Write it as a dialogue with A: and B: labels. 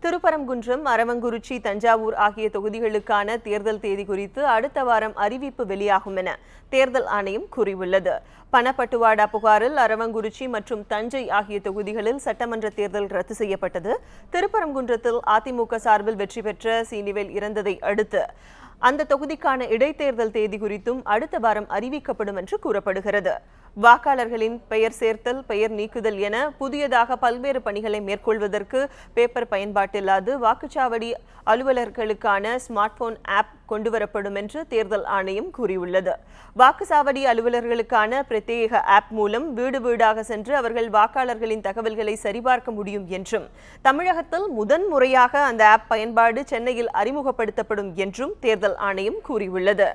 A: திருப்பரங்குன்றம், அரவங்குறிச்சி, தஞ்சாவூர் ஆகிய தொகுதிகளுக்கான தேர்தல் தேதி குறித்து அடுத்த வாரம் அறிவிப்பு வெளியாகும் என தேர்தல் ஆணையம் கூறியுள்ளது. பணப்பட்டுவாடா புகாரில் அரவங்குறிச்சி மற்றும் தஞ்சை ஆகிய தொகுதிகளில் சட்டமன்ற தேர்தல் ரத்து செய்யப்பட்டது. திருப்பரங்குன்றத்தில் அதிமுக சார்பில் வெற்றி பெற்ற சீனிவேல் இறந்ததை அடுத்து அந்த தொகுதிக்கான இடைத்தேர்தல் தேதி குறித்தும் அடுத்த வாரம் அறிவிக்கப்படும் என்று கூறப்படுகிறது. வாக்காளர்களின் பெயர் சேர்த்தல், பெயர் நீக்குதல் என புதியதாக பல்வேறு பணிகளை மேற்கொள்வதற்கு பேப்பர் பயன்பாட்டில்லாது வாக்குச்சாவடி அலுவலர்களுக்கான ஸ்மார்ட் போன் ஆப் கொண்டுவரப்படும் என்று தேர்தல் ஆணையம் கூறியுள்ளது. வாக்குச்சாவடி அலுவலர்களுக்கான பிரத்யேக ஆப் மூலம் வீடு வீடாக சென்று அவர்கள் வாக்காளர்களின் தகவல்களை சரிபார்க்க முடியும் என்றும், தமிழகத்தில் முதன்முறையாக அந்த ஆப் பயன்பாடு சென்னையில் அறிமுகப்படுத்தப்படும் என்றும் தேர்தல் ஆணையம் கூறியுள்ளது.